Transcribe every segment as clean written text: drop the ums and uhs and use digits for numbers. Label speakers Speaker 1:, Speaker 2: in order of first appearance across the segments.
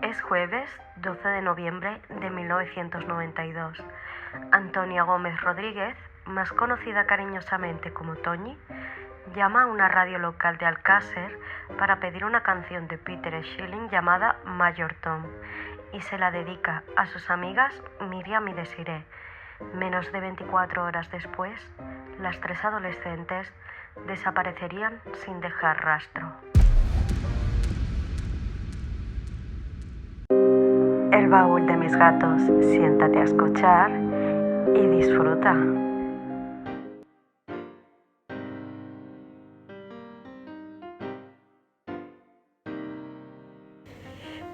Speaker 1: Es jueves 12 de noviembre de 1992. Antonia Gómez Rodríguez, más conocida cariñosamente como Toñi, llama a una radio local de Alcácer para pedir una canción de Peter Schilling llamada Major Tom y se la dedica a sus amigas Miriam y Desiree. Menos de 24 horas después, las tres adolescentes desaparecerían sin dejar rastro. El baúl de mis gatos, siéntate a escuchar y disfruta.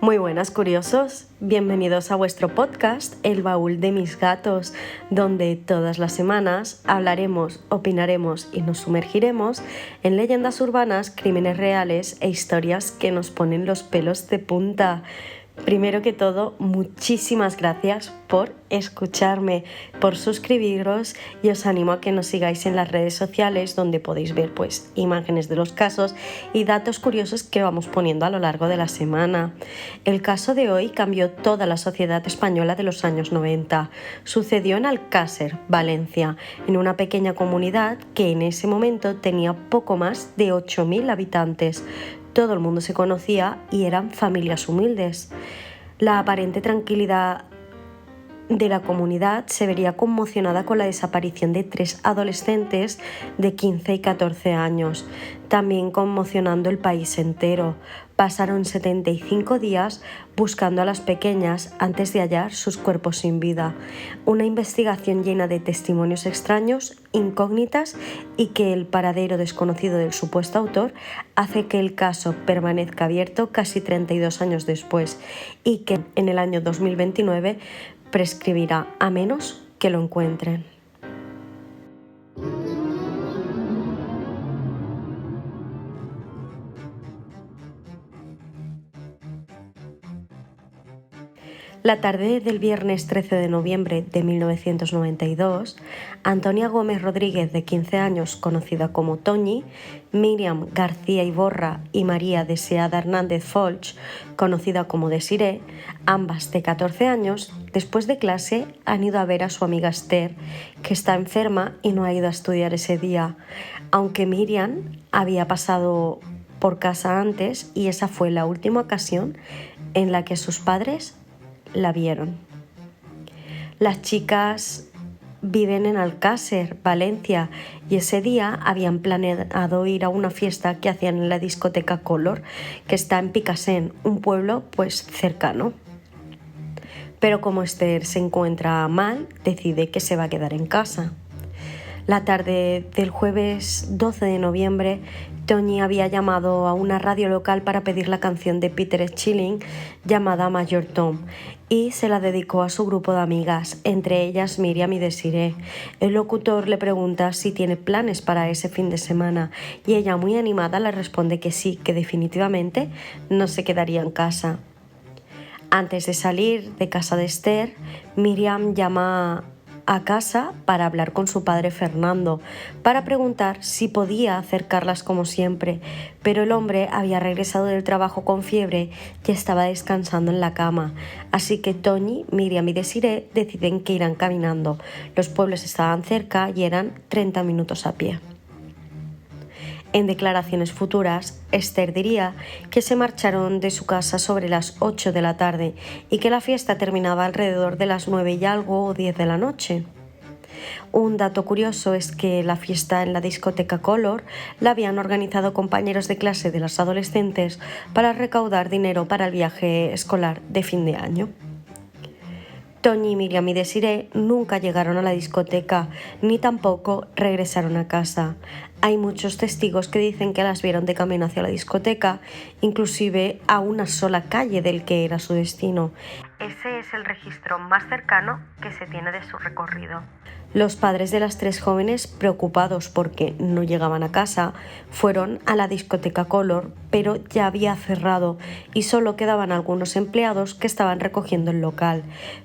Speaker 1: Muy buenas, curiosos, bienvenidos a vuestro podcast El baúl de mis gatos, donde todas las semanas hablaremos, opinaremos y nos sumergiremos en leyendas urbanas, crímenes reales e historias que nos ponen los pelos de punta. Primero que todo, muchísimas gracias por escucharme, por suscribiros y os animo a que nos sigáis en las redes sociales donde podéis ver imágenes de los casos y datos curiosos que vamos poniendo a lo largo de la semana. El caso de hoy cambió toda la sociedad española de los años 90. Sucedió en Alcácer, Valencia, en una pequeña comunidad que en ese momento tenía poco más de 8.000 habitantes. Todo el mundo se conocía y eran familias humildes. La aparente tranquilidad de la comunidad se vería conmocionada con la desaparición de tres adolescentes de 15 y 14 años, también conmocionando el país entero. Pasaron 75 días buscando a las pequeñas antes de hallar sus cuerpos sin vida. Una investigación llena de testimonios extraños, incógnitas y que el paradero desconocido del supuesto autor hace que el caso permanezca abierto casi 32 años después y que en el año 2029 prescribirá a menos que lo encuentren. La tarde del viernes 13 de noviembre de 1992, Antonia Gómez Rodríguez, de 15 años, conocida como Toñi, Miriam García Iborra y María Deseada Hernández Folch, conocida como Desiree, ambas de 14 años, después de clase han ido a ver a su amiga Esther, que está enferma y no ha ido a estudiar ese día, aunque Miriam había pasado por casa antes y esa fue la última ocasión en la que sus padres la vieron. Las chicas viven en Alcácer, Valencia, y ese día habían planeado ir a una fiesta que hacían en la discoteca Color, que está en Picassent, un pueblo cercano. Pero como Esther se encuentra mal, decide que se va a quedar en casa. La tarde del jueves 12 de noviembre, Toñi había llamado a una radio local para pedir la canción de Peter Schilling llamada Major Tom y se la dedicó a su grupo de amigas, entre ellas Miriam y Desiree. El locutor le pregunta si tiene planes para ese fin de semana y ella, muy animada, le responde que sí, que definitivamente no se quedaría en casa. Antes de salir de casa de Esther, Miriam llama a casa para hablar con su padre Fernando, para preguntar si podía acercarlas como siempre, pero el hombre había regresado del trabajo con fiebre y estaba descansando en la cama, así que Toñi, Miriam y Desiree deciden que irán caminando. Los pueblos estaban cerca y eran 30 minutos a pie. En declaraciones futuras, Esther diría que se marcharon de su casa sobre las 8 de la tarde y que la fiesta terminaba alrededor de las 9 y algo o 10 de la noche. Un dato curioso es que la fiesta en la discoteca Color la habían organizado compañeros de clase de las adolescentes para recaudar dinero para el viaje escolar de fin de año. Toñi, Miriam y Desiree nunca llegaron a la discoteca ni tampoco regresaron a casa. Hay muchos testigos que dicen que las vieron de camino hacia la discoteca, inclusive a una sola calle del que era su destino. Ese es el registro más cercano que se tiene de su recorrido. Los padres de las tres jóvenes, preocupados porque no llegaban a casa, fueron a la discoteca Color, pero ya había cerrado y solo quedaban algunos empleados que estaban recogiendo el local.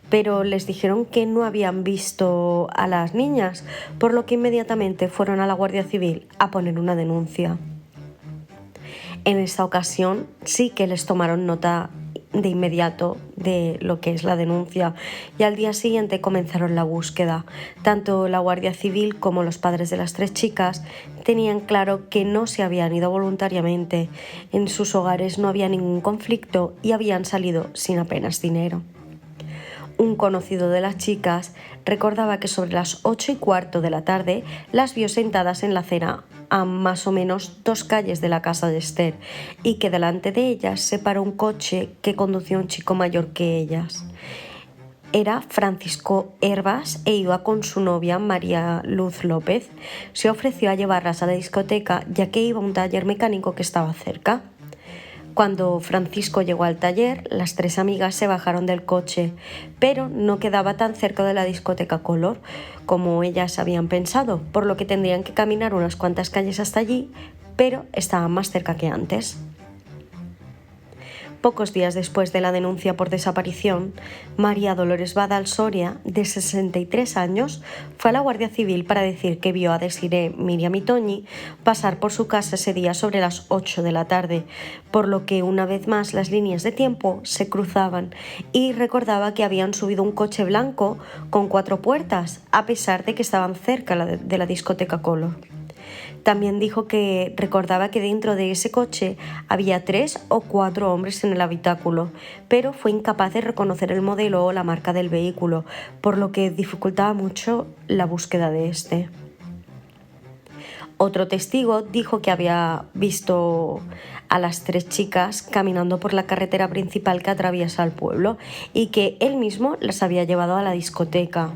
Speaker 1: Pero les dijeron que no habían visto a las niñas, por lo que inmediatamente fueron a la Guardia Civil a poner una denuncia. En esta ocasión sí que les tomaron nota de inmediato de lo que es la denuncia y al día siguiente comenzaron la búsqueda. Tanto la Guardia Civil como los padres de las 3 chicas tenían claro que no se habían ido voluntariamente, en sus hogares no había ningún conflicto y habían salido sin apenas dinero. Un conocido de las chicas recordaba que sobre las 8:15 de la tarde las vio sentadas en la acera a más o menos 2 calles de la casa de Esther y que delante de ellas se paró un coche que conducía un chico mayor que ellas. Era Francisco Hervas e iba con su novia María Luz López. Se ofreció a llevarlas a la discoteca ya que iba a un taller mecánico que estaba cerca. Cuando Francisco llegó al taller, las 3 amigas se bajaron del coche, pero no quedaba tan cerca de la discoteca Color como ellas habían pensado, por lo que tendrían que caminar unas cuantas calles hasta allí, pero estaban más cerca que antes. Pocos días después de la denuncia por desaparición, María Dolores Badal Soria, de 63 años, fue a la Guardia Civil para decir que vio a Desiré, Miriam y Toñi pasar por su casa ese día sobre las 8 de la tarde, por lo que una vez más las líneas de tiempo se cruzaban y recordaba que habían subido un coche blanco con 4 puertas, a pesar de que estaban cerca de la discoteca Color. También dijo que recordaba que dentro de ese coche había 3 o 4 hombres en el habitáculo, pero fue incapaz de reconocer el modelo o la marca del vehículo, por lo que dificultaba mucho la búsqueda de este. Otro testigo dijo que había visto a las 3 chicas caminando por la carretera principal que atraviesa el pueblo y que él mismo las había llevado a la discoteca.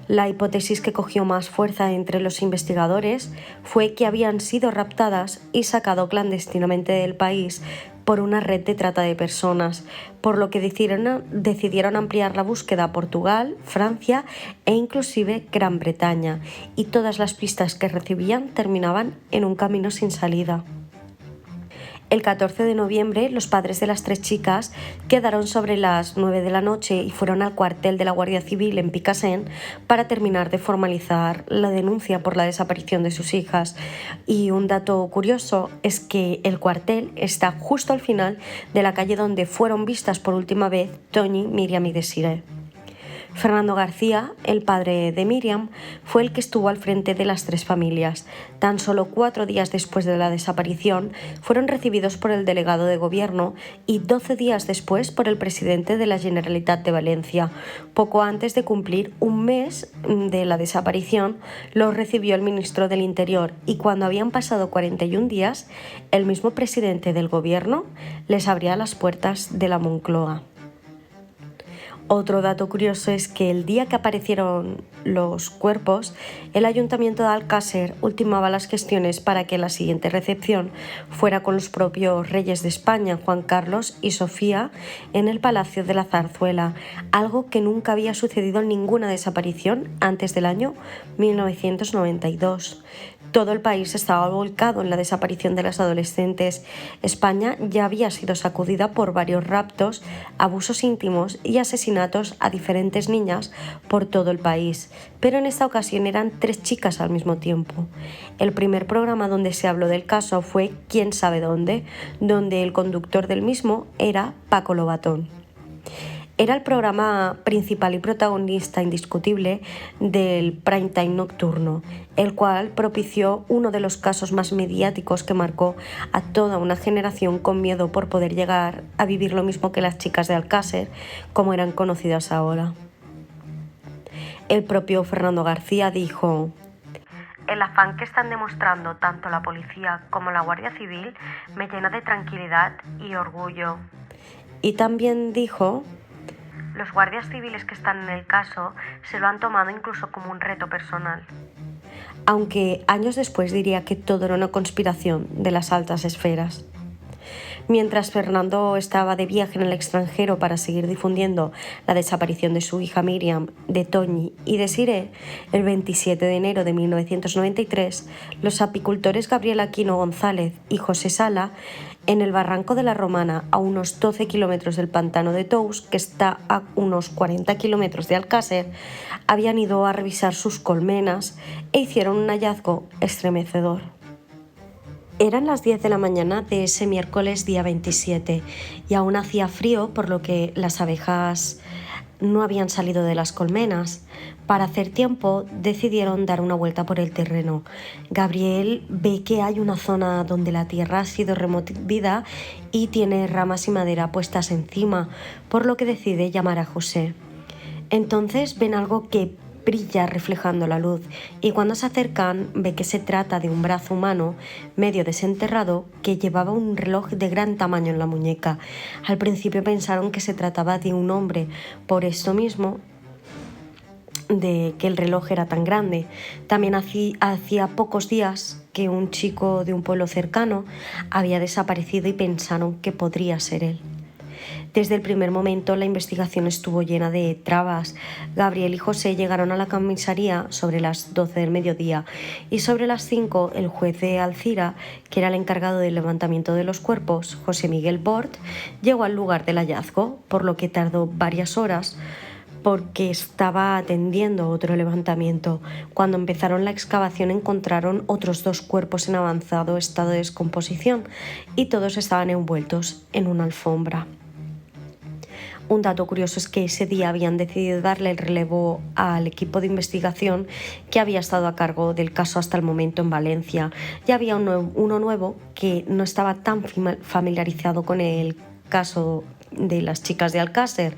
Speaker 1: La hipótesis que cogió más fuerza entre los investigadores fue que habían sido raptadas y sacado clandestinamente del país por una red de trata de personas, por lo que decidieron ampliar la búsqueda a Portugal, Francia e inclusive Gran Bretaña, y todas las pistas que recibían terminaban en un camino sin salida. El 14 de noviembre, los padres de las 3 chicas quedaron sobre las 9 de la noche y fueron al cuartel de la Guardia Civil en Picassent para terminar de formalizar la denuncia por la desaparición de sus hijas. Y un dato curioso es que el cuartel está justo al final de la calle donde fueron vistas por última vez Toñi, Miriam y Desiré. Fernando García, el padre de Miriam, fue el que estuvo al frente de las 3 familias. Tan solo 4 días después de la desaparición, fueron recibidos por el delegado de gobierno y 12 días después por el presidente de la Generalitat de Valencia. Poco antes de cumplir un mes de la desaparición, los recibió el ministro del Interior y cuando habían pasado 41 días, el mismo presidente del gobierno les abría las puertas de la Moncloa. Otro dato curioso es que el día que aparecieron los cuerpos, el Ayuntamiento de Alcácer ultimaba las gestiones para que la siguiente recepción fuera con los propios reyes de España, Juan Carlos y Sofía, en el Palacio de la Zarzuela, algo que nunca había sucedido en ninguna desaparición antes del año 1992. Todo el país estaba volcado en la desaparición de las adolescentes. España ya había sido sacudida por varios raptos, abusos íntimos y asesinatos a diferentes niñas por todo el país, pero en esta ocasión eran 3 chicas al mismo tiempo. El primer programa donde se habló del caso fue ¿Quién sabe dónde?, donde el conductor del mismo era Paco Lobatón. Era el programa principal y protagonista indiscutible del prime time nocturno, el cual propició uno de los casos más mediáticos que marcó a toda una generación con miedo por poder llegar a vivir lo mismo que las chicas de Alcácer, como eran conocidas ahora. El propio Fernando García dijo: "El afán que están demostrando tanto la policía como la Guardia Civil me llena de tranquilidad y orgullo". Y también dijo: "Los guardias civiles que están en el caso se lo han tomado incluso como un reto personal". Aunque años después diría que todo era una conspiración de las altas esferas. Mientras Fernando estaba de viaje en el extranjero para seguir difundiendo la desaparición de su hija Miriam, de Toñi y Desiré, el 27 de enero de 1993, los apicultores Gabriel Aquino González y José Sala, en el barranco de la Romana, a unos 12 kilómetros del pantano de Tous, que está a unos 40 kilómetros de Alcácer, habían ido a revisar sus colmenas e hicieron un hallazgo estremecedor. Eran las 10 de la mañana de ese miércoles día 27 y aún hacía frío, por lo que las abejas no habían salido de las colmenas. Para hacer tiempo decidieron dar una vuelta por el terreno. Gabriel ve que hay una zona donde la tierra ha sido removida y tiene ramas y madera puestas encima, por lo que decide llamar a José. Entonces ven algo que brilla reflejando la luz y cuando se acercan ve que se trata de un brazo humano medio desenterrado que llevaba un reloj de gran tamaño en la muñeca. Al principio pensaron que se trataba de un hombre, por esto mismo de que el reloj era tan grande. También hacía pocos días que un chico de un pueblo cercano había desaparecido y pensaron que podría ser él. Desde el primer momento la investigación estuvo llena de trabas. Gabriel y José llegaron a la comisaría sobre las 12 del mediodía y sobre las 5 el juez de Alcira, que era el encargado del levantamiento de los cuerpos, José Miguel Bort, llegó al lugar del hallazgo, por lo que tardó varias horas porque estaba atendiendo otro levantamiento. Cuando empezaron la excavación encontraron otros 2 cuerpos en avanzado estado de descomposición y todos estaban envueltos en una alfombra. Un dato curioso es que ese día habían decidido darle el relevo al equipo de investigación que había estado a cargo del caso hasta el momento en Valencia. Ya había uno nuevo que no estaba tan familiarizado con el caso de las chicas de Alcácer.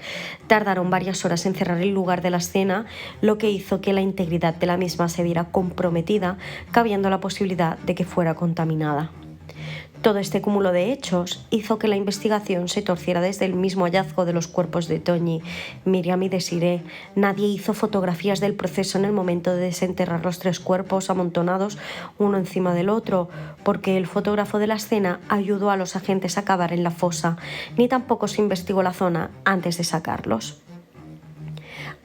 Speaker 1: Tardaron varias horas en cerrar el lugar de la escena, lo que hizo que la integridad de la misma se viera comprometida, cabiendo la posibilidad de que fuera contaminada. Todo este cúmulo de hechos hizo que la investigación se torciera desde el mismo hallazgo de los cuerpos de Toñi, Miriam y Desiré. Nadie hizo fotografías del proceso en el momento de desenterrar los 3 cuerpos amontonados uno encima del otro, porque el fotógrafo de la escena ayudó a los agentes a cavar en la fosa, ni tampoco se investigó la zona antes de sacarlos.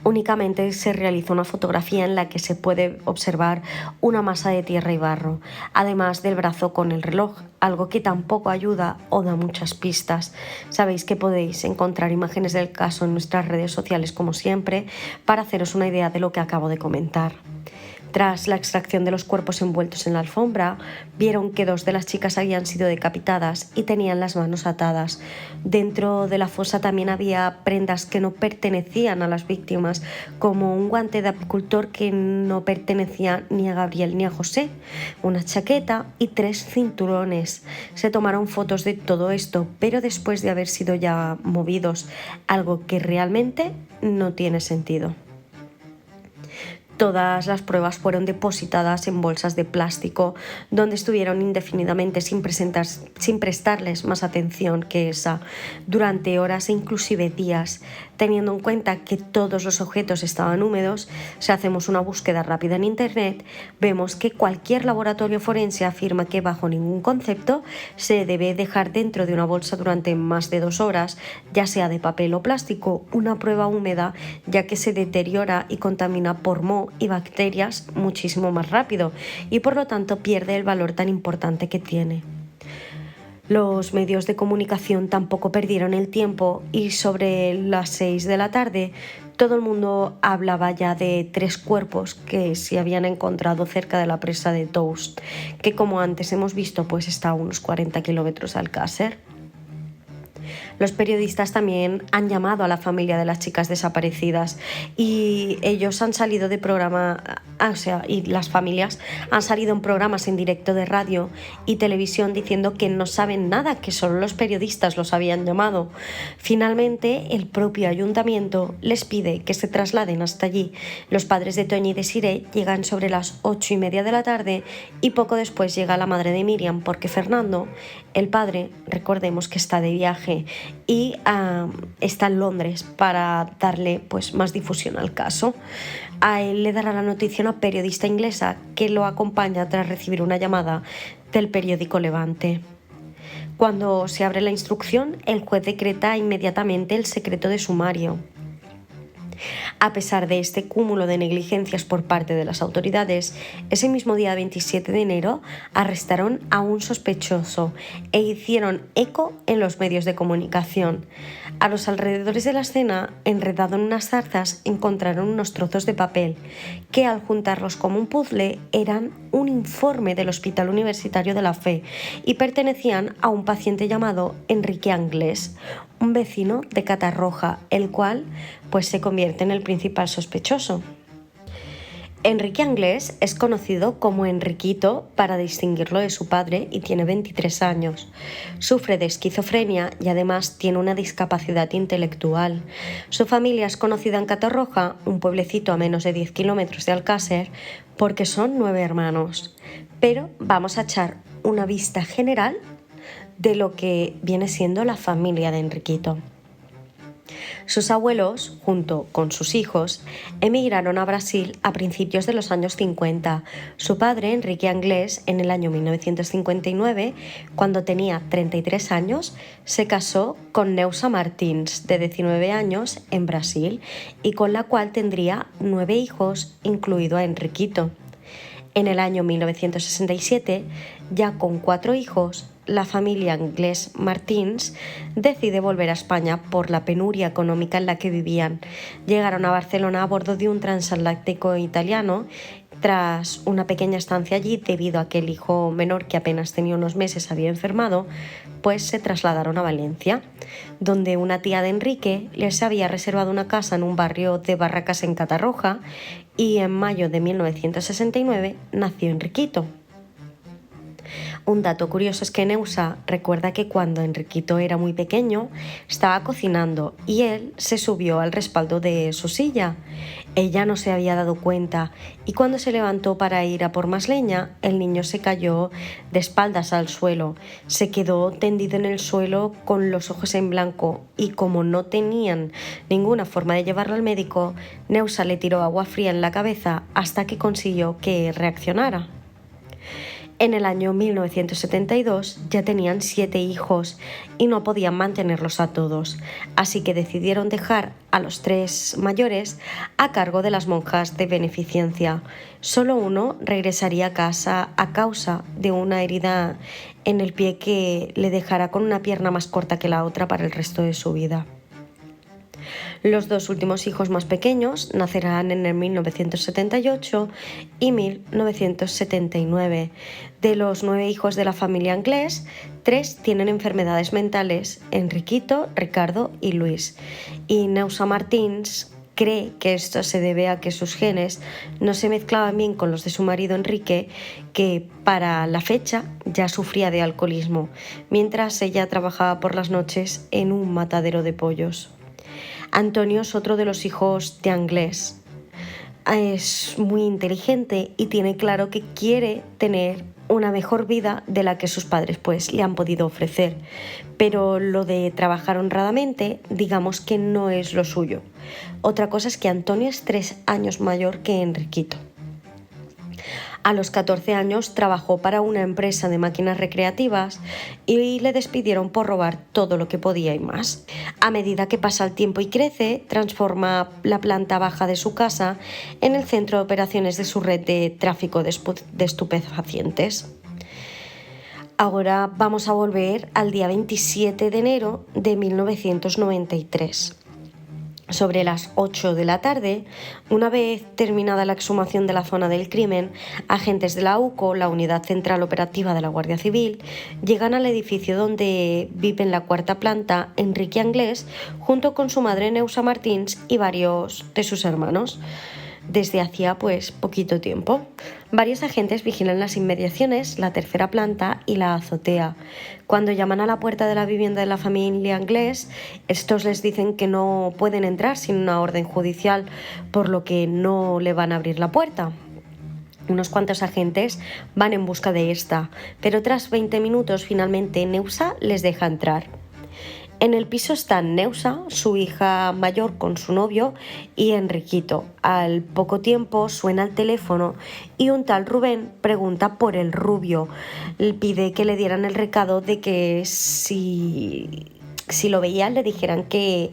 Speaker 1: Únicamente se realiza una fotografía en la que se puede observar una masa de tierra y barro, además del brazo con el reloj, algo que tampoco ayuda o da muchas pistas. Sabéis que podéis encontrar imágenes del caso en nuestras redes sociales como siempre para haceros una idea de lo que acabo de comentar. Tras la extracción de los cuerpos envueltos en la alfombra, vieron que 2 de las chicas habían sido decapitadas y tenían las manos atadas. Dentro de la fosa también había prendas que no pertenecían a las víctimas, como un guante de apicultor que no pertenecía ni a Gabriel ni a José, una chaqueta y 3 cinturones. Se tomaron fotos de todo esto, pero después de haber sido ya movidos, algo que realmente no tiene sentido. Todas las pruebas fueron depositadas en bolsas de plástico, donde estuvieron indefinidamente sin prestarles más atención que esa, durante horas e inclusive días. Teniendo en cuenta que todos los objetos estaban húmedos, si hacemos una búsqueda rápida en Internet, vemos que cualquier laboratorio forense afirma que bajo ningún concepto se debe dejar dentro de una bolsa durante más de 2 horas, ya sea de papel o plástico, una prueba húmeda, ya que se deteriora y contamina por moho y bacterias muchísimo más rápido y por lo tanto pierde el valor tan importante que tiene. Los medios de comunicación tampoco perdieron el tiempo y sobre las 6 de la tarde todo el mundo hablaba ya de 3 cuerpos que se habían encontrado cerca de la presa de Tous, que como antes hemos visto pues está a unos 40 kilómetros de Alcácer. Los periodistas también han llamado a la familia de las chicas desaparecidas y ellos han salido de programa, y las familias han salido en programas en directo de radio y televisión diciendo que no saben nada, que solo los periodistas los habían llamado. Finalmente, el propio ayuntamiento les pide que se trasladen hasta allí. Los padres de Toñi y Desiré llegan sobre las 8:30 de la tarde y poco después llega la madre de Miriam porque Fernando, el padre, recordemos que está de viaje y está en Londres para darle pues más difusión al caso. A él le dará la noticia una periodista inglesa que lo acompaña tras recibir una llamada del periódico Levante. Cuando se abre la instrucción, el juez decreta inmediatamente el secreto de sumario. A pesar de este cúmulo de negligencias por parte de las autoridades, ese mismo día 27 de enero arrestaron a un sospechoso e hicieron eco en los medios de comunicación. A los alrededores de la escena, enredado en unas zarzas, encontraron unos trozos de papel que, al juntarlos como un puzzle, eran un informe del Hospital Universitario de la Fe y pertenecían a un paciente llamado Enrique Anglés, un vecino de Catarroja, el cual pues se convierte en el principal sospechoso. Enrique Anglés es conocido como Enriquito para distinguirlo de su padre y tiene 23 años. Sufre de esquizofrenia y además tiene una discapacidad intelectual. Su familia es conocida en Catarroja, un pueblecito a menos de 10 kilómetros de Alcácer, porque son 9 hermanos. Pero vamos a echar una vista general de lo que viene siendo la familia de Enriquito. Sus abuelos, junto con sus hijos, emigraron a Brasil a principios de los años 50. Su padre, Enrique Anglés, en el año 1959, cuando tenía 33 años, se casó con Neusa Martins, de 19 años, en Brasil, y con la cual tendría 9 hijos, incluido a Enriquito. En el año 1967, ya con 4 hijos, la familia Anglés Martins decide volver a España por la penuria económica en la que vivían. Llegaron a Barcelona a bordo de un transatlántico italiano. Tras una pequeña estancia allí, debido a que el hijo menor, que apenas tenía unos meses, había enfermado, pues se trasladaron a Valencia, donde una tía de Enrique les había reservado una casa en un barrio de Barracas en Catarroja, y en mayo de 1969 nació Enriquito. Un dato curioso es que Neusa recuerda que cuando Enriquito era muy pequeño estaba cocinando y él se subió al respaldo de su silla. Ella no se había dado cuenta y cuando se levantó para ir a por más leña, el niño se cayó de espaldas al suelo. Se quedó tendido en el suelo con los ojos en blanco y como no tenían ninguna forma de llevarlo al médico, Neusa le tiró agua fría en la cabeza hasta que consiguió que reaccionara. En el año 1972 ya tenían 7 hijos y no podían mantenerlos a todos, así que decidieron dejar a los 3 mayores a cargo de las monjas de beneficencia. Solo uno regresaría a casa a causa de una herida en el pie que le dejará con una pierna más corta que la otra para el resto de su vida. Los 2 últimos hijos más pequeños nacerán en el 1978 y 1979. De los 9 hijos de la familia Anglés, 3 tienen enfermedades mentales: Enriquito, Ricardo y Luis. Y Neusa Martins cree que esto se debe a que sus genes no se mezclaban bien con los de su marido Enrique, que para la fecha ya sufría de alcoholismo, mientras ella trabajaba por las noches en un matadero de pollos. Antonio es otro de los hijos de Anglés. Es muy inteligente y tiene claro que quiere tener una mejor vida de la que sus padres pues le han podido ofrecer, pero lo de trabajar honradamente, digamos que no es lo suyo. Otra cosa es que Antonio es 3 años mayor que Enriquito. A los 14 años trabajó para una empresa de máquinas recreativas y le despidieron por robar todo lo que podía y más. A medida que pasa el tiempo y crece, transforma la planta baja de su casa en el centro de operaciones de su red de tráfico de estupefacientes. Ahora vamos a volver al día 27 de enero de 1993. Sobre las 8 de la tarde, una vez terminada la exhumación de la zona del crimen, agentes de la UCO, la Unidad Central Operativa de la Guardia Civil, llegan al edificio donde vive en la 4ª planta Enrique Anglés junto con su madre Neusa Martins y varios de sus hermanos. Desde hacía pues poquito tiempo. Varios agentes vigilan las inmediaciones, la 3ª planta y la azotea. Cuando llaman a la puerta de la vivienda de la familia Anglés, estos les dicen que no pueden entrar sin una orden judicial, por lo que no le van a abrir la puerta. Unos cuantos agentes van en busca de esta, pero tras 20 minutos finalmente Neusa les deja entrar. En el piso están Neusa, su hija mayor con su novio y Enriquito. Al poco tiempo suena el teléfono y un tal Rubén pregunta por el rubio. Le pide que le dieran el recado de que si lo veían le dijeran que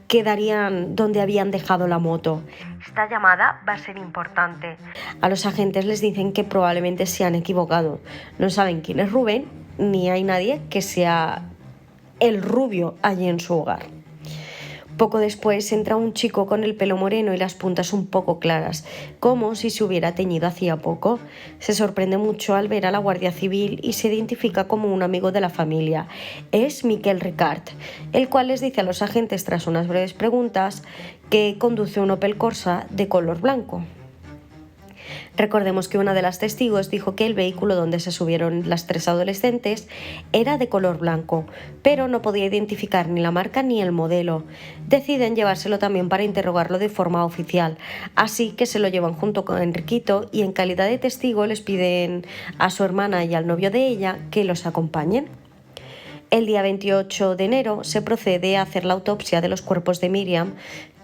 Speaker 1: que darían donde habían dejado la moto. Esta llamada va a ser importante. A los agentes les dicen que probablemente se han equivocado. No saben quién es Rubén, ni hay nadie que sea el rubio allí en su hogar. Poco después entra un chico con el pelo moreno y las puntas un poco claras, como si se hubiera teñido hacía poco. Se sorprende mucho al ver a la Guardia Civil y se identifica como un amigo de la familia. Es Miquel Ricard, el cual les dice a los agentes tras unas breves preguntas que conduce un Opel Corsa de color blanco. Recordemos que una de las testigos dijo que el vehículo donde se subieron las 3 adolescentes era de color blanco, pero no podía identificar ni la marca ni el modelo. Deciden llevárselo también para interrogarlo de forma oficial, así que se lo llevan junto con Enriquito y en calidad de testigo les piden a su hermana y al novio de ella que los acompañen. El día 28 de enero se procede a hacer la autopsia de los cuerpos de Miriam,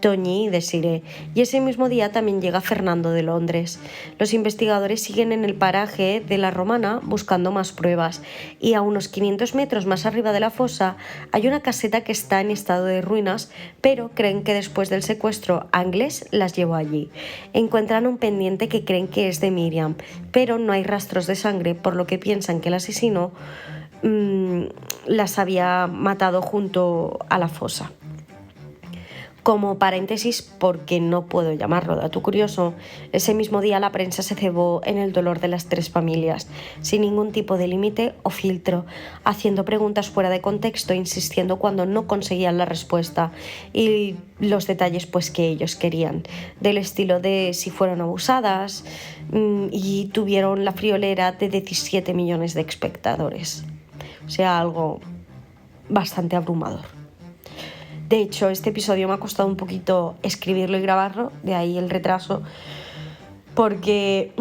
Speaker 1: Toñi y Desiree, y ese mismo día también llega Fernando de Londres. Los investigadores siguen en el paraje de La Romana buscando más pruebas, y a unos 500 metros más arriba de la fosa hay una caseta que está en estado de ruinas, pero creen que después del secuestro Anglés las llevó allí. Encuentran un pendiente que creen que es de Miriam, pero no hay rastros de sangre, por lo que piensan que el asesino las había matado junto a la fosa. Como paréntesis, porque no puedo llamarlo dato curioso, ese mismo día la prensa se cebó en el dolor de las 3 familias, sin ningún tipo de límite o filtro, haciendo preguntas fuera de contexto, insistiendo cuando no conseguían la respuesta y los detalles pues que ellos querían, del estilo de si fueron abusadas, y tuvieron la friolera de 17 millones de espectadores. O sea, algo bastante abrumador. De hecho, este episodio me ha costado un poquito escribirlo y grabarlo, de ahí el retraso, porque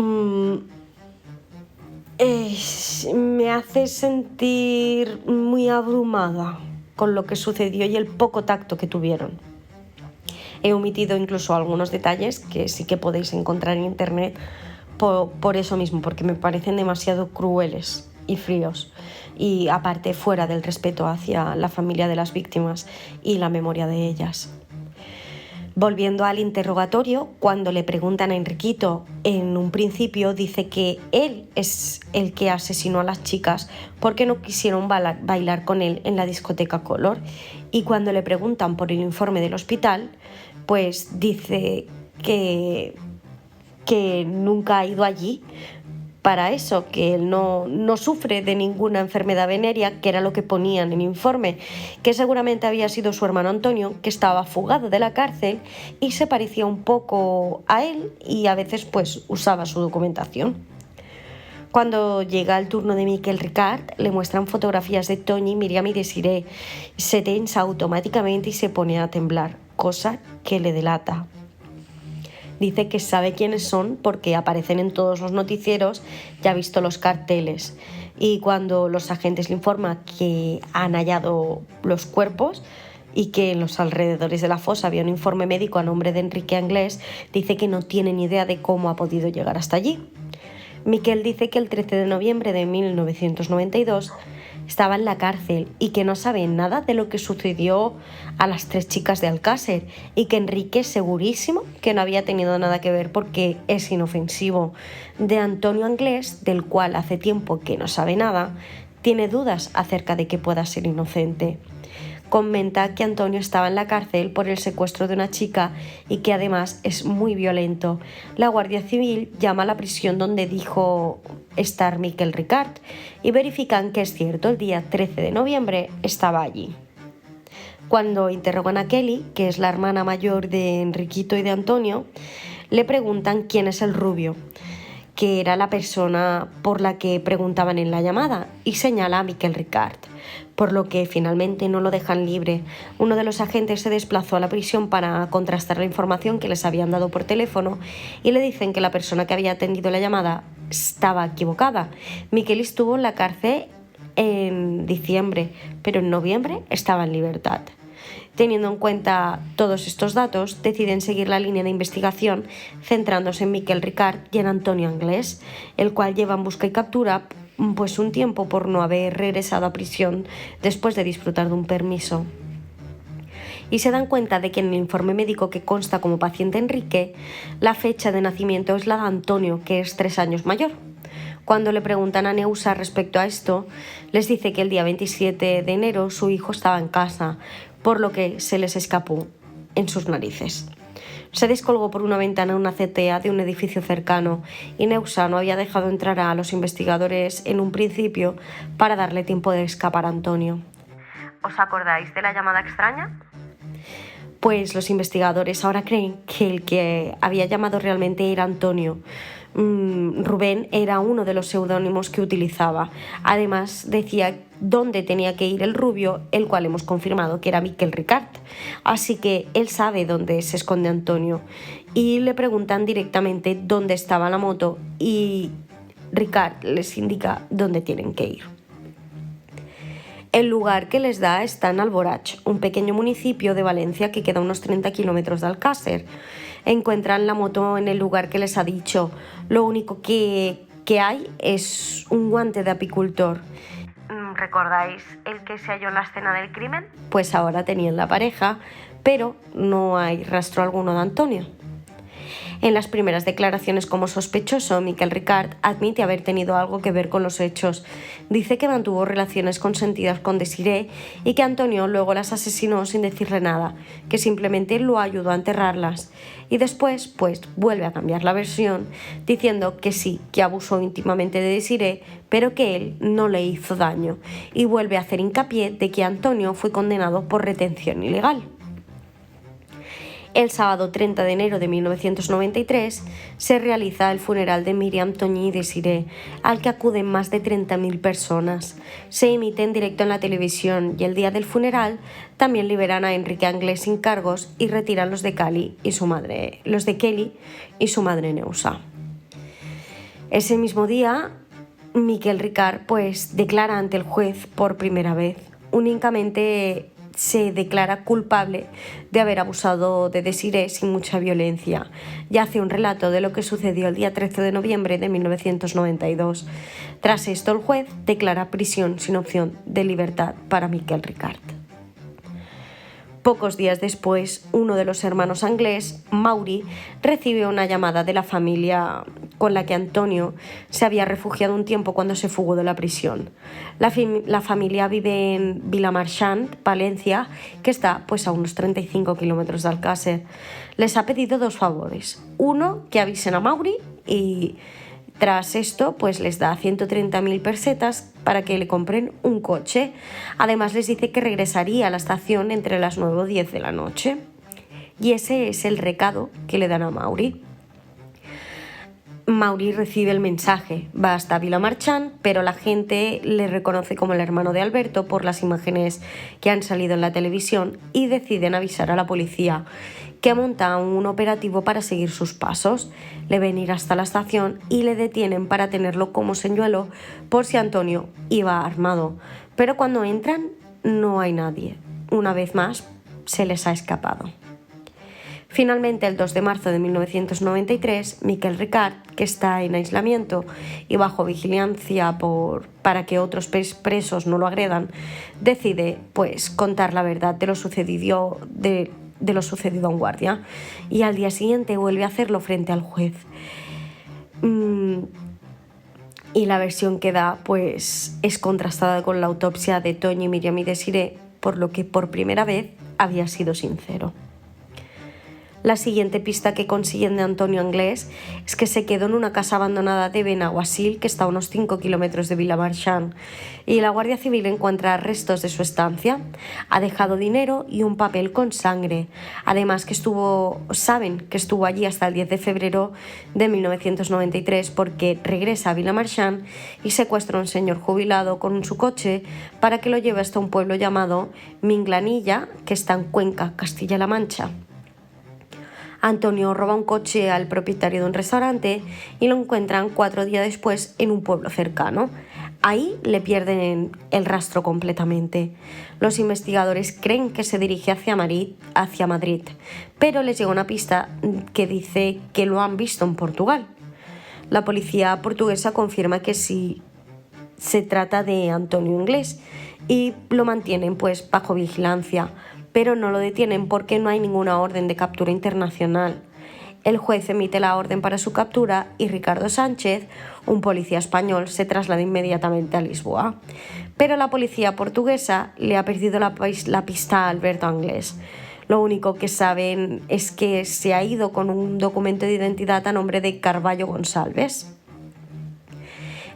Speaker 1: me hace sentir muy abrumada con lo que sucedió y el poco tacto que tuvieron. He omitido incluso algunos detalles que sí que podéis encontrar en internet por eso mismo, porque me parecen demasiado crueles y fríos, y aparte fuera del respeto hacia la familia de las víctimas y la memoria de ellas. Volviendo al interrogatorio, cuando le preguntan a Enriquito, en un principio dice que él es el que asesinó a las chicas porque no quisieron bailar con él en la discoteca Color, y cuando le preguntan por el informe del hospital, pues dice que nunca ha ido allí para eso, que él no sufre de ninguna enfermedad venérea, que era lo que ponían en el informe, que seguramente había sido su hermano Antonio, que estaba fugado de la cárcel y se parecía un poco a él y a veces pues usaba su documentación. Cuando llega el turno de Miquel Ricard, le muestran fotografías de Toñi, Miriam y Desiree. Se tensa automáticamente y se pone a temblar, cosa que le delata. Dice que sabe quiénes son porque aparecen en todos los noticieros y ha visto los carteles. Y cuando los agentes le informan que han hallado los cuerpos y que en los alrededores de la fosa había un informe médico a nombre de Enrique Anglés, dice que no tiene ni idea de cómo ha podido llegar hasta allí. Miquel dice que el 13 de noviembre de 1992 estaba en la cárcel y que no sabe nada de lo que sucedió a las 3 chicas de Alcácer, y que Enrique es segurísimo que no había tenido nada que ver porque es inofensivo. De Antonio Anglés, del cual hace tiempo que no sabe nada, tiene dudas acerca de que pueda ser inocente. Comenta que Antonio estaba en la cárcel por el secuestro de una chica y que además es muy violento. La Guardia Civil llama a la prisión donde dijo estar Miquel Ricard y verifican que es cierto, el día 13 de noviembre estaba allí. Cuando interrogan a Kelly, que es la hermana mayor de Enriquito y de Antonio, le preguntan quién es el rubio, que era la persona por la que preguntaban en la llamada, y señala a Miquel Ricard, por lo que finalmente no lo dejan libre. Uno de los agentes se desplazó a la prisión para contrastar la información que les habían dado por teléfono y le dicen que la persona que había atendido la llamada estaba equivocada. Miquel estuvo en la cárcel en diciembre, pero en noviembre estaba en libertad. Teniendo en cuenta todos estos datos, deciden seguir la línea de investigación centrándose en Miquel Ricard y en Antonio Anglés, el cual lleva en busca y captura pues un tiempo por no haber regresado a prisión después de disfrutar de un permiso. y se dan cuenta de que en el informe médico que consta como paciente Enrique, la fecha de nacimiento es la de Antonio, que es 3 años mayor. Cuando le preguntan a Neusa respecto a esto, les dice que el día 27 de enero su hijo estaba en casa, por lo que se les escapó en sus narices. Se descolgó por una ventana en una azotea de un edificio cercano y Neusa no había dejado entrar a los investigadores en un principio para darle tiempo de escapar a Antonio. ¿Os acordáis de la llamada extraña? Pues los investigadores ahora creen que el que había llamado realmente era Antonio. Rubén era uno de los seudónimos que utilizaba. Además decía dónde tenía que ir el rubio, el cual hemos confirmado que era Miquel Ricart. Así que él sabe dónde se esconde Antonio y le preguntan directamente dónde estaba la moto y Ricart les indica dónde tienen que ir. El lugar que les da está en Alborach, un pequeño municipio de Valencia que queda a unos 30 kilómetros de Alcácer. Encuentran la moto en el lugar que les ha dicho. Lo único que hay es un guante de apicultor. ¿Recordáis el que se halló en la escena del crimen? Pues ahora tenían la pareja, pero no hay rastro alguno de Antonio. En las primeras declaraciones como sospechoso, Miquel Ricart admite haber tenido algo que ver con los hechos. Dice que mantuvo relaciones consentidas con Desiré y que Antonio luego las asesinó sin decirle nada, que simplemente lo ayudó a enterrarlas. Y después, pues, vuelve a cambiar la versión, diciendo que sí, que abusó íntimamente de Desiré, pero que él no le hizo daño. Y vuelve a hacer hincapié de que Antonio fue condenado por retención ilegal. El sábado 30 de enero de 1993 se realiza el funeral de Miriam, Toñi y Desiré, al que acuden más de 30.000 personas. Se emite en directo en la televisión y el día del funeral también liberan a Enrique Anglés sin cargos y retiran los de Kelly y su madre Neusa. Ese mismo día, Miquel Ricart pues declara ante el juez por primera vez. Únicamente se declara culpable de haber abusado de Desiré sin mucha violencia y hace un relato de lo que sucedió el día 13 de noviembre de 1992. Tras esto, el juez declara prisión sin opción de libertad para Miquel Ricart. Pocos días después, uno de los hermanos Anglés, Mauri, recibe una llamada de la familia con la que Antonio se había refugiado un tiempo cuando se fugó de la prisión. La familia vive en Vilamarchant, Valencia, que está pues a unos 35 kilómetros de Alcácer. Les ha pedido 2 favores. Uno, que avisen a Mauri y tras esto, pues les da 130.000 pesetas para que le compren un coche. Además, les dice que regresaría a la estación entre las 9 o 10 de la noche. Y ese es el recado que le dan a Mauri. Mauri recibe el mensaje, va hasta Vilamarchant, pero la gente le reconoce como el hermano de Alberto por las imágenes que han salido en la televisión y deciden avisar a la policía, que monta un operativo para seguir sus pasos. Le ven ir hasta la estación y le detienen para tenerlo como señuelo por si Antonio iba armado. Pero cuando entran no hay nadie. Una vez más se les ha escapado. Finalmente, el 2 de marzo de 1993, Miquel Ricart, que está en aislamiento y bajo vigilancia para que otros presos no lo agredan, decide pues contar la verdad de lo sucedido a un guardia y al día siguiente vuelve a hacerlo frente al juez. Y la versión que da pues es contrastada con la autopsia de Toñi, Miriam y Desiré, por lo que por primera vez había sido sincero. La siguiente pista que consiguen de Antonio Anglés es que se quedó en una casa abandonada de Benaguasil, que está a unos 5 kilómetros de Vilamarchant, y la Guardia Civil encuentra restos de su estancia. Ha dejado dinero y un papel con sangre. Además saben que estuvo allí hasta el 10 de febrero de 1993 porque regresa a Vilamarchant y secuestra a un señor jubilado con su coche para que lo lleve hasta un pueblo llamado Minglanilla, que está en Cuenca, Castilla-La Mancha. Antonio roba un coche al propietario de un restaurante y lo encuentran 4 días después en un pueblo cercano. Ahí le pierden el rastro completamente. Los investigadores creen que se dirige hacia Madrid, pero les llega una pista que dice que lo han visto en Portugal. La policía portuguesa confirma que sí se trata de Antonio Anglés y lo mantienen pues bajo vigilancia. pero no lo detienen porque no hay ninguna orden de captura internacional. El juez emite la orden para su captura y Ricardo Sánchez, un policía español, se traslada inmediatamente a Lisboa. Pero la policía portuguesa le ha perdido la pista a Alberto Anglés. Lo único que saben es que se ha ido con un documento de identidad a nombre de Carvalho Gonçalves.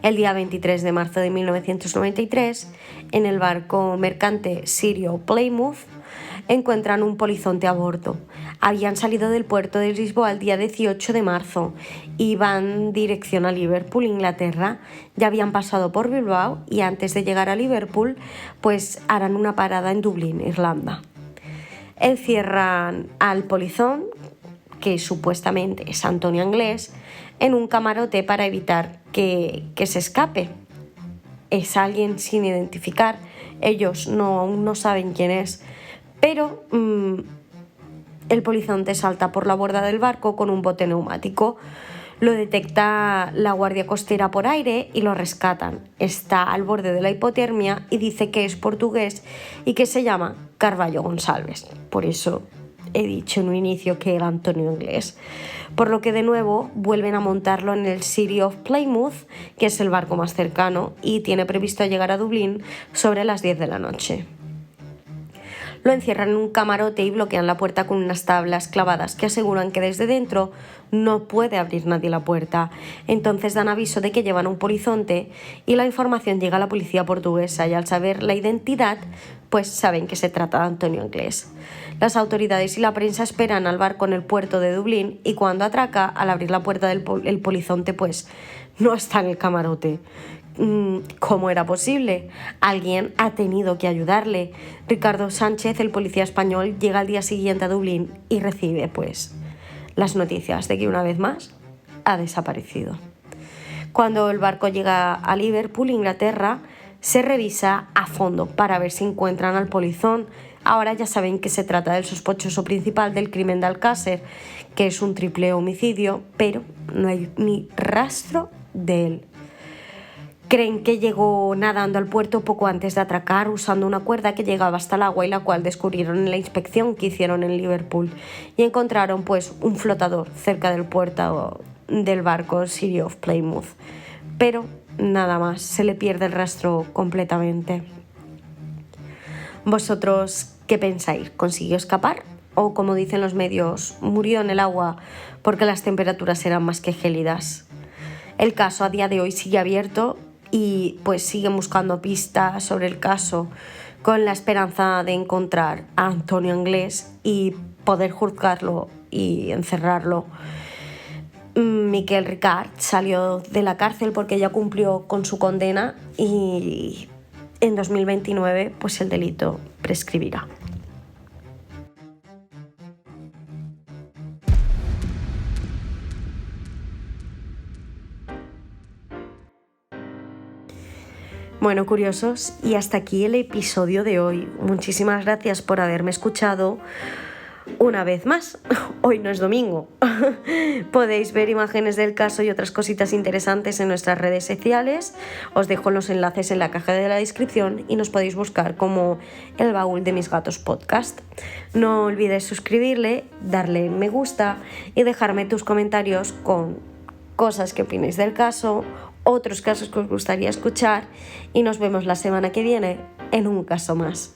Speaker 1: El día 23 de marzo de 1993, en el barco mercante sirio Plymouth, encuentran un polizonte a bordo. Habían salido del puerto de Lisboa el día 18 de marzo y van dirección a Liverpool, Inglaterra. Ya habían pasado por Bilbao y antes de llegar a Liverpool, pues harán una parada en Dublín, Irlanda. Encierran al polizón, que supuestamente es Antonio Anglés, en un camarote para evitar que se escape. Es alguien sin identificar, ellos aún no saben quién es, pero el polizonte salta por la borda del barco con un bote neumático. Lo detecta la Guardia Costera por aire y lo rescatan. Está al borde de la hipotermia y dice que es portugués y que se llama Carvalho Gonçalves. Por eso he dicho en un inicio que era Antonio Anglés. Por lo que de nuevo vuelven a montarlo en el City of Plymouth, que es el barco más cercano, y tiene previsto llegar a Dublín sobre las 10 de la noche. Lo encierran en un camarote y bloquean la puerta con unas tablas clavadas que aseguran que desde dentro no puede abrir nadie la puerta. Entonces dan aviso de que llevan un polizonte y la información llega a la policía portuguesa y al saber la identidad, pues saben que se trata de Antonio Anglés. Las autoridades y la prensa esperan al barco en el puerto de Dublín y cuando atraca, al abrir la puerta el polizonte, pues no está en el camarote. ¿Cómo era posible? Alguien ha tenido que ayudarle. Ricardo Sánchez, el policía español, llega al día siguiente a Dublín y recibe, pues, las noticias de que una vez más ha desaparecido. Cuando el barco llega a Liverpool, Inglaterra, se revisa a fondo para ver si encuentran al polizón. Ahora ya saben que se trata del sospechoso principal del crimen de Alcácer, que es un triple homicidio, pero no hay ni rastro de él. Creen que llegó nadando al puerto poco antes de atracar usando una cuerda que llegaba hasta el agua y la cual descubrieron en la inspección que hicieron en Liverpool y encontraron pues un flotador cerca del puerto del barco City of Plymouth. Pero nada más, se le pierde el rastro completamente. ¿Vosotros qué pensáis? ¿Consiguió escapar? O como dicen los medios, murió en el agua porque las temperaturas eran más que gélidas. El caso a día de hoy sigue abierto y pues siguen buscando pistas sobre el caso con la esperanza de encontrar a Antonio Anglés y poder juzgarlo y encerrarlo. Miquel Ricard salió de la cárcel porque ya cumplió con su condena y en 2029 pues el delito prescribirá. Bueno, curiosos, y hasta aquí el episodio de hoy. Muchísimas gracias por haberme escuchado una vez más. Hoy no es domingo. Podéis ver imágenes del caso y otras cositas interesantes en nuestras redes sociales. Os dejo los enlaces en la caja de la descripción y nos podéis buscar como El Baúl de Mis Gatos Podcast. No olvides suscribirle, darle me gusta y dejarme tus comentarios con cosas que opinéis del caso, otros casos que os gustaría escuchar y nos vemos la semana que viene en un caso más.